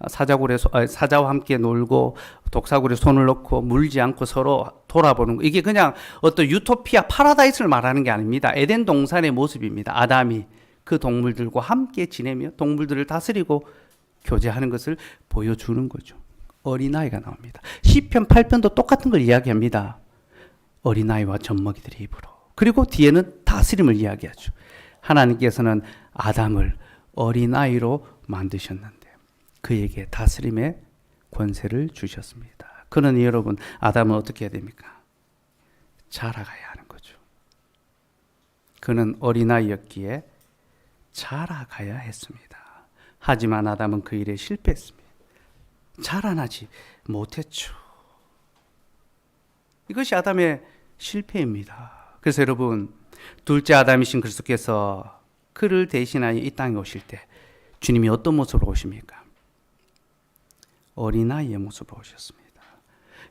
사자와 함께 놀고 독사굴에 손을 넣고 물지 않고 서로 돌아보는 거, 이게 그냥 어떤 유토피아 파라다이스를 말하는 게 아닙니다. 에덴 동산의 모습입니다. 아담이 그 동물들과 함께 지내며 동물들을 다스리고 교제하는 것을 보여주는 거죠. 어린아이가 나옵니다. 시편 8편도 똑같은 걸 이야기합니다. 어린아이와 젖먹이들의 입으로. 그리고 뒤에는 다스림을 이야기하죠. 하나님께서는 아담을 어린아이로 만드셨는데 그에게 다스림의 권세를 주셨습니다. 그러니 여러분, 아담은 어떻게 해야 됩니까? 자라가야 하는 거죠. 그는 어린아이였기에 자라가야 했습니다. 하지만 아담은 그 일에 실패했습니다. 자라나지 못했죠. 이것이 아담의 실패입니다. 그래서 여러분, 둘째 아담이신 그리스도께서 그를 대신하여 이 땅에 오실 때 주님이 어떤 모습으로 오십니까? 어린아이의 모습으로 오셨습니다.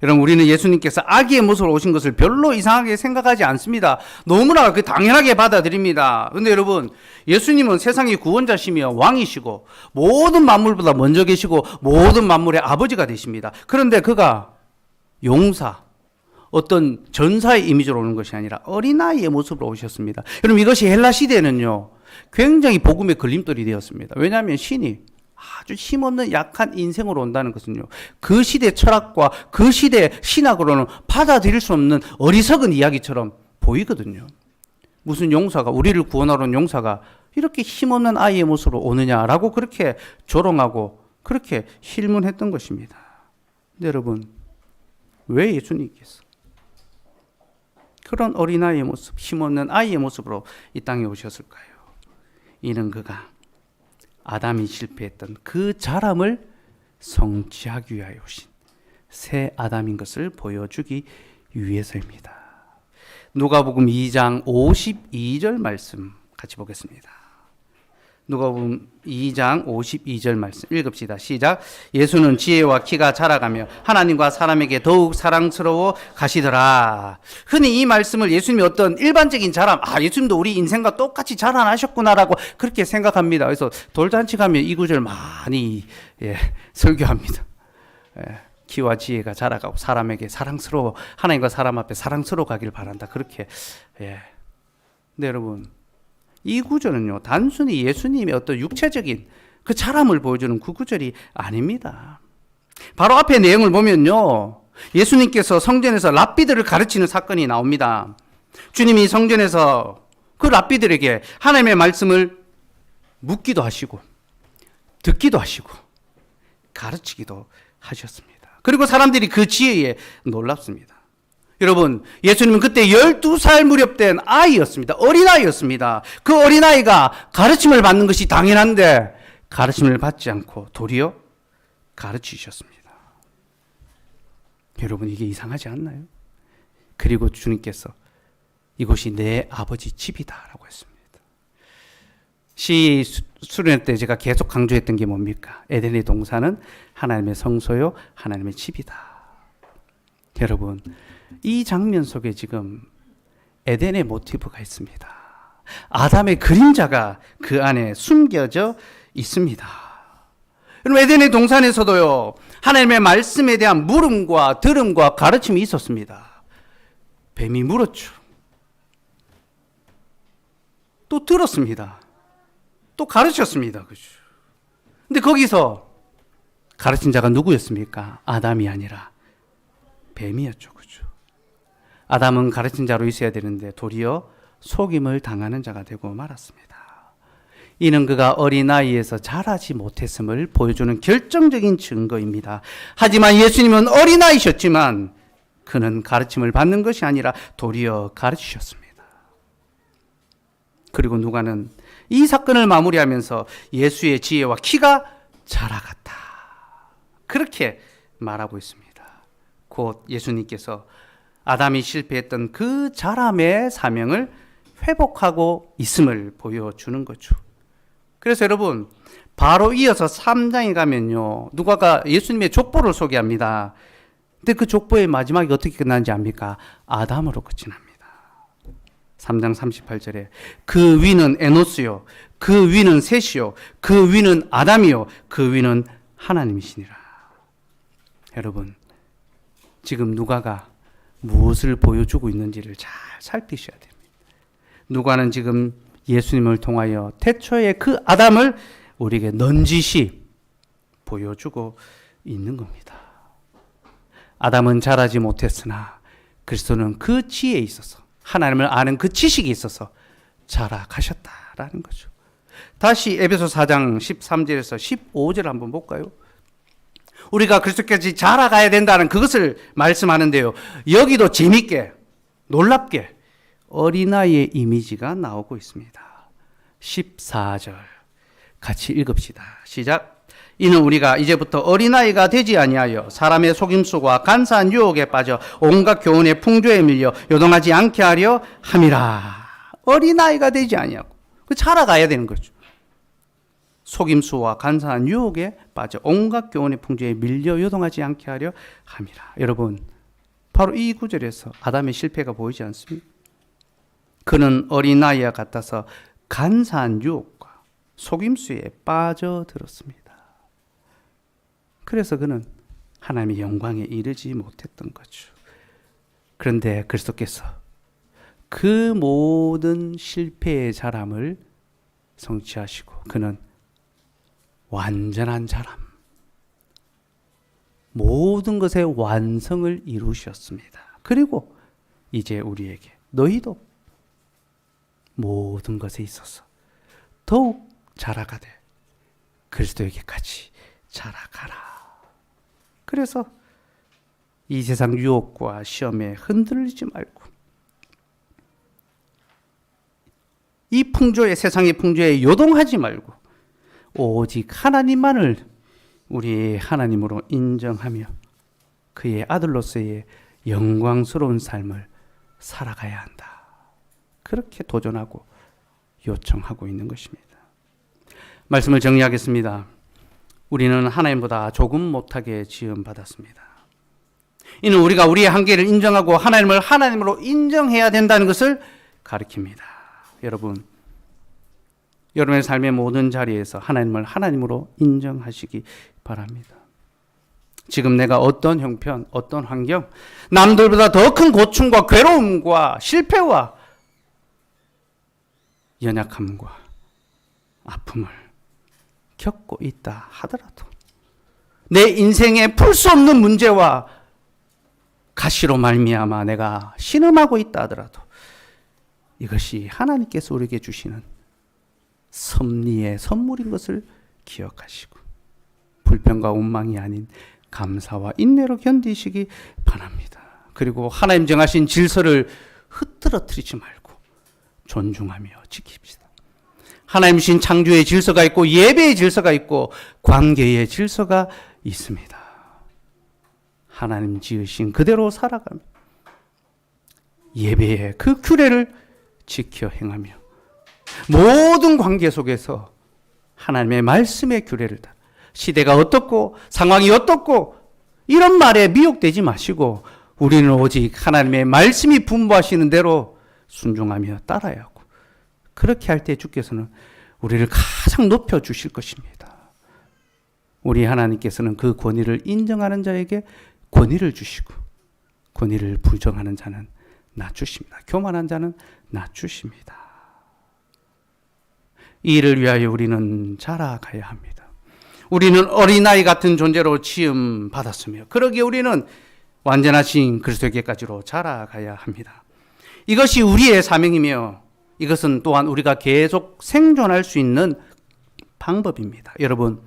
여러분, 우리는 예수님께서 아기의 모습으로 오신 것을 별로 이상하게 생각하지 않습니다. 너무나 당연하게 받아들입니다. 그런데 여러분, 예수님은 세상의 구원자시며 왕이시고 모든 만물보다 먼저 계시고 모든 만물의 아버지가 되십니다. 그런데 그가 용사, 어떤 전사의 이미지로 오는 것이 아니라 어린아이의 모습으로 오셨습니다. 여러분, 이것이 헬라 시대는요, 굉장히 복음의 걸림돌이 되었습니다. 왜냐하면 신이 아주 힘없는 약한 인생으로 온다는 것은요, 그 시대 철학과 그 시대 신학으로는 받아들일 수 없는 어리석은 이야기처럼 보이거든요. 무슨 용사가, 우리를 구원하러 온 용사가 이렇게 힘없는 아이의 모습으로 오느냐라고 그렇게 조롱하고 그렇게 힐문했던 것입니다. 근데 여러분, 왜 예수님께서 그런 어린아이의 모습, 힘없는 아이의 모습으로 이 땅에 오셨을까요? 이는 그가 아담이 실패했던 그 자람을 성취하기 위하여 오신 새 아담인 것을 보여주기 위해서입니다. 누가복음 2장 52절 말씀 같이 보겠습니다. 누가복음 2장 52절 말씀 읽읍시다. 시작. 예수는 지혜와 키가 자라가며 하나님과 사람에게 더욱 사랑스러워 가시더라. 흔히 이 말씀을 예수님이 어떤 일반적인 자람, 예수님도 우리 인생과 똑같이 자라나셨구나라고 그렇게 생각합니다. 그래서 돌잔치 가면 이 구절 많이 설교합니다. 키와 지혜가 자라가고 사람에게 사랑스러워, 하나님과 사람 앞에 사랑스러워 가길 바란다. 그렇게. 근데 여러분, 이 구절은요, 단순히 예수님의 어떤 육체적인 그 자람을 보여주는 그 구절이 아닙니다. 바로 앞에 내용을 보면요, 예수님께서 성전에서 랍비들을 가르치는 사건이 나옵니다. 주님이 성전에서 그 랍비들에게 하나님의 말씀을 묻기도 하시고 듣기도 하시고 가르치기도 하셨습니다. 그리고 사람들이 그 지혜에 놀랍습니다. 여러분, 예수님은 그때 12살 무렵 된 아이였습니다. 어린아이였습니다. 그 어린아이가 가르침을 받는 것이 당연한데 가르침을 받지 않고 도리어 가르치셨습니다. 여러분, 이게 이상하지 않나요? 그리고 주님께서 이곳이 내 아버지 집이다 라고 했습니다. 시 수련 때 제가 계속 강조했던 게 뭡니까? 에덴의 동산은 하나님의 성소요, 하나님의 집이다. 여러분, 이 장면 속에 지금 에덴의 모티브가 있습니다. 아담의 그림자가 그 안에 숨겨져 있습니다. 여러분, 에덴의 동산에서도요, 하나님의 말씀에 대한 물음과 들음과 가르침이 있었습니다. 뱀이 물었죠. 또 들었습니다. 또 가르쳤습니다. 그죠? 근데 거기서 가르친 자가 누구였습니까? 아담이 아니라 뱀이었죠. 그죠? 아담은 가르친 자로 있어야 되는데 도리어 속임을 당하는 자가 되고 말았습니다. 이는 그가 어린아이에서 자라지 못했음을 보여주는 결정적인 증거입니다. 하지만 예수님은 어린아이셨지만 그는 가르침을 받는 것이 아니라 도리어 가르치셨습니다. 그리고 누가는 이 사건을 마무리하면서 예수의 지혜와 키가 자라갔다, 그렇게 말하고 있습니다. 곧 예수님께서 아담이 실패했던 그 자람의 사명을 회복하고 있음을 보여주는 거죠. 그래서 여러분, 바로 이어서 3장에 가면요, 누가가 예수님의 족보를 소개합니다. 근데 그 족보의 마지막이 어떻게 끝나는지 압니까? 아담으로 끝이 납니다. 3장 38절에 그 위는 에노스요, 그 위는 셋이요, 그 위는 아담이요, 그 위는 하나님이시니라. 여러분, 지금 누가가 무엇을 보여주고 있는지를 잘 살피셔야 됩니다. 누가는 지금 예수님을 통하여 태초의 그 아담을 우리에게 넌지시 보여주고 있는 겁니다. 아담은 자라지 못했으나 그리스도는 그 지혜에 있어서, 하나님을 아는 그 지식이 있어서 자라가셨다라는 거죠. 다시 에베소 4장 13절에서 15절 한번 볼까요? 우리가 그리스도까지 자라가야 된다는 그것을 말씀하는데요, 여기도 재밌게 놀랍게 어린아이의 이미지가 나오고 있습니다. 14절 같이 읽읍시다. 시작. 이는 우리가 이제부터 어린아이가 되지 아니하여 사람의 속임수와 간사한 유혹에 빠져 온갖 교훈의 풍조에 밀려 요동하지 않게 하려 함이라. 어린아이가 되지 아니하고, 자라가야 되는 거죠. 속임수와 간사한 유혹에 빠져 온갖 교훈의 풍조에 밀려 요동하지 않게 하려 함이라. 여러분, 바로 이 구절에서 아담의 실패가 보이지 않습니까? 그는 어린아이와 같아서 간사한 유혹과 속임수에 빠져들었습니다. 그래서 그는 하나님의 영광에 이르지 못했던 거죠. 그런데 그리스도께서 그 모든 실패의 자람을 성취하시고 그는 완전한 자람, 모든 것의 완성을 이루셨습니다. 그리고 이제 우리에게 너희도 모든 것에 있어서 더욱 자라가되 그리스도에게까지 자라가라. 그래서 이 세상 유혹과 시험에 흔들리지 말고 이 풍조에, 세상의 풍조에 요동하지 말고 오직 하나님만을 우리 하나님으로 인정하며 그의 아들로서의 영광스러운 삶을 살아가야 한다. 그렇게 도전하고 요청하고 있는 것입니다. 말씀을 정리하겠습니다. 우리는 하나님보다 조금 못하게 지음받았습니다. 이는 우리가 우리의 한계를 인정하고 하나님을 하나님으로 인정해야 된다는 것을 가르칩니다. 여러분, 여러분의 삶의 모든 자리에서 하나님을 하나님으로 인정하시기 바랍니다. 지금 내가 어떤 형편, 어떤 환경, 남들보다 더 큰 고충과 괴로움과 실패와 연약함과 아픔을 겪고 있다 하더라도 내 인생에 풀 수 없는 문제와 가시로 말미암아 내가 신음하고 있다 하더라도 이것이 하나님께서 우리에게 주시는 섭리의 선물인 것을 기억하시고 불평과 원망이 아닌 감사와 인내로 견디시기 바랍니다. 그리고 하나님 정하신 질서를 흐트러뜨리지 말고 존중하며 지킵시다. 하나님 신 창조의 질서가 있고 예배의 질서가 있고 관계의 질서가 있습니다. 하나님 지으신 그대로 살아가며 예배의 그 규례를 지켜 행하며 모든 관계 속에서 하나님의 말씀의 규례를 따라 시대가 어떻고 상황이 어떻고 이런 말에 미혹되지 마시고 우리는 오직 하나님의 말씀이 분부하시는 대로 순종하며 따라야 하고 그렇게 할 때 주께서는 우리를 가장 높여주실 것입니다. 우리 하나님께서는 그 권위를 인정하는 자에게 권위를 주시고 권위를 부정하는 자는 낮추십니다. 교만한 자는 낮추십니다. 이 일을 위하여 우리는 자라가야 합니다. 우리는 어린아이 같은 존재로 지음받았으며 그러기에 우리는 완전하신 그리스도에게까지로 자라가야 합니다. 이것이 우리의 사명이며 이것은 또한 우리가 계속 생존할 수 있는 방법입니다. 여러분,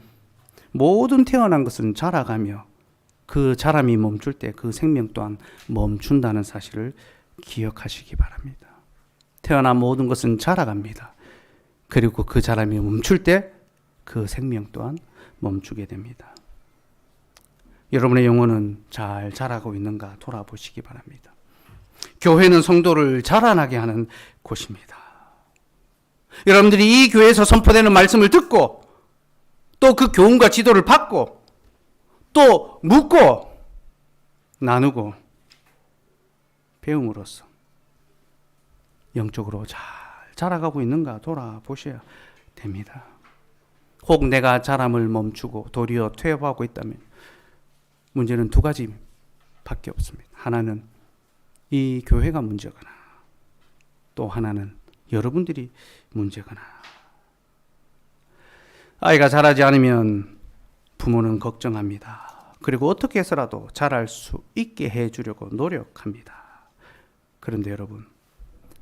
모든 태어난 것은 자라가며 그 자람이 멈출 때 그 생명 또한 멈춘다는 사실을 기억하시기 바랍니다. 태어난 모든 것은 자라갑니다. 그리고 그 자람이 멈출 때 그 생명 또한 멈추게 됩니다. 여러분의 영혼은 잘 자라고 있는가 돌아보시기 바랍니다. 교회는 성도를 자라나게 하는 곳입니다. 여러분들이 이 교회에서 선포되는 말씀을 듣고 또 그 교훈과 지도를 받고 또 묻고 나누고 배움으로써 영적으로 잘 자라가고 있는가 돌아보셔야 됩니다. 혹 내가 자람을 멈추고 도리어 퇴보하고 있다면 문제는 두 가지밖에 없습니다. 하나는 이 교회가 문제거나 또 하나는 여러분들이 문제거나. 아이가 자라지 않으면 부모는 걱정합니다. 그리고 어떻게 해서라도 자랄 수 있게 해주려고 노력합니다. 그런데 여러분,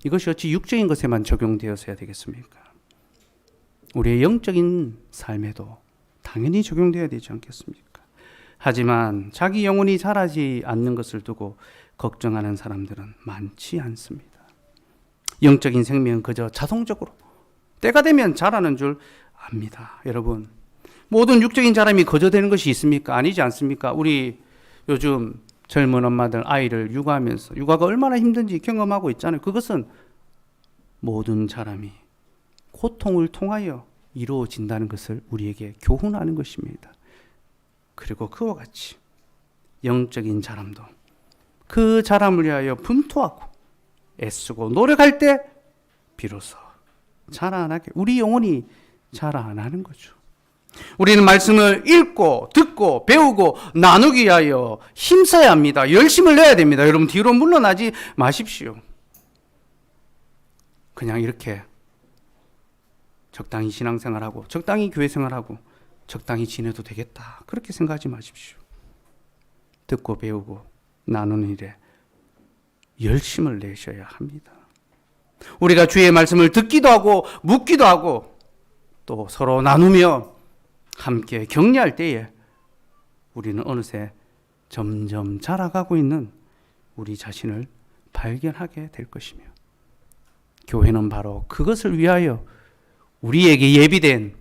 이것이 어찌 육적인 것에만 적용되어서야 되겠습니까? 우리의 영적인 삶에도 당연히 적용되어야 되지 않겠습니까? 하지만 자기 영혼이 자라지 않는 것을 두고 걱정하는 사람들은 많지 않습니다. 영적인 생명은 그저 자동적으로 때가 되면 자라는 줄 압니다. 여러분, 모든 육적인 자람이 거저되는 것이 있습니까? 아니지 않습니까? 우리 요즘 젊은 엄마들 아이를 육아하면서 육아가 얼마나 힘든지 경험하고 있잖아요. 그것은 모든 자람이 고통을 통하여 이루어진다는 것을 우리에게 교훈하는 것입니다. 그리고 그와 같이 영적인 자람도 그 자람을 위하여 분투하고 애쓰고 노력할 때 비로소 자라나게, 우리 영혼이 자라나는 거죠. 우리는 말씀을 읽고 듣고 배우고 나누기 위하여 힘써야 합니다. 열심을 내야 됩니다. 여러분, 뒤로 물러나지 마십시오. 그냥 이렇게 적당히 신앙생활하고 적당히 교회생활하고 적당히 지내도 되겠다, 그렇게 생각하지 마십시오. 듣고 배우고 나누는 일에 열심을 내셔야 합니다. 우리가 주의 말씀을 듣기도 하고 묻기도 하고 또 서로 나누며 함께 격려할 때에 우리는 어느새 점점 자라가고 있는 우리 자신을 발견하게 될 것이며, 교회는 바로 그것을 위하여 우리에게 예비된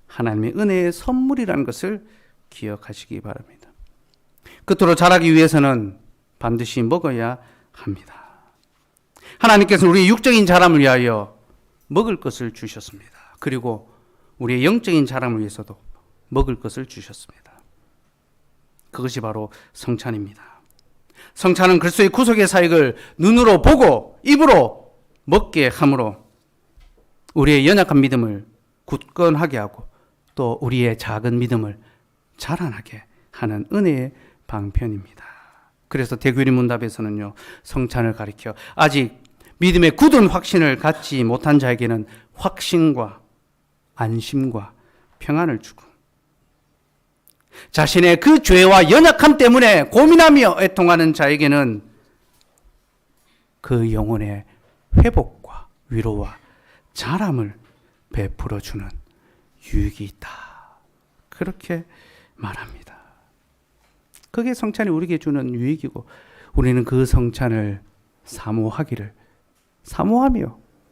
하나님의 은혜의 선물이라는 것을 기억하시기 바랍니다. 끝으로 자라기 위해서는 반드시 먹어야 합니다. 하나님께서는 우리의 육적인 자람을 위하여 먹을 것을 주셨습니다. 그리고 우리의 영적인 자람을 위해서도 먹을 것을 주셨습니다. 그것이 바로 성찬입니다. 성찬은 그리스도의 구속의 사역을 눈으로 보고 입으로 먹게 함으로 우리의 연약한 믿음을 굳건하게 하고 또 우리의 작은 믿음을 자라나게 하는 은혜의 방편입니다. 그래서 대교리 문답에서는요, 성찬을 가리켜 아직 믿음의 굳은 확신을 갖지 못한 자에게는 확신과 안심과 평안을 주고, 자신의 그 죄와 연약함 때문에 고민하며 애통하는 자에게는 그 영혼의 회복과 위로와 자람을 베풀어주는 유익이 있다, 그렇게 말합니다. 그게 성찬이 우리에게 주는 유익이고, 우리는 그 성찬을 사모하며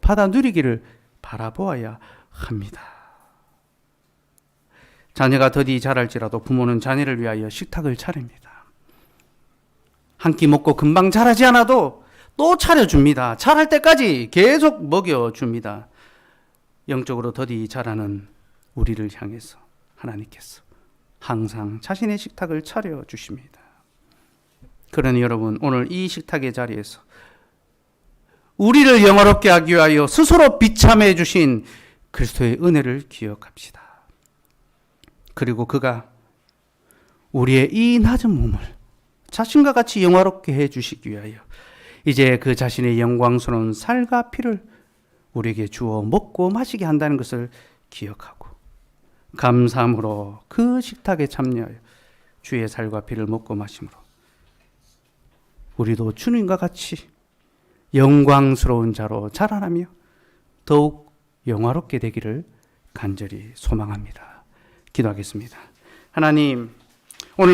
받아 누리기를 바라보아야 합니다. 자녀가 더디 자랄지라도 부모는 자녀를 위하여 식탁을 차립니다. 한 끼 먹고 금방 자라지 않아도 또 차려줍니다. 자랄 때까지 계속 먹여줍니다. 영적으로 더디 자라는 우리를 향해서 하나님께서 항상 자신의 식탁을 차려주십니다. 그러니 여러분, 오늘 이 식탁의 자리에서 우리를 영화롭게 하기 위하여 스스로 비참해 주신 그리스도의 은혜를 기억합시다. 그리고 그가 우리의 이 낮은 몸을 자신과 같이 영화롭게 해주시기 위하여 이제 그 자신의 영광스러운 살과 피를 우리에게 주어 먹고 마시게 한다는 것을 기억하고 감사함으로 그 식탁에 참여하여 주의 살과 피를 먹고 마심으로 우리도 주님과 같이 영광스러운 자로 자라나며 더욱 영화롭게 되기를 간절히 소망합니다. 기도하겠습니다. 하나님,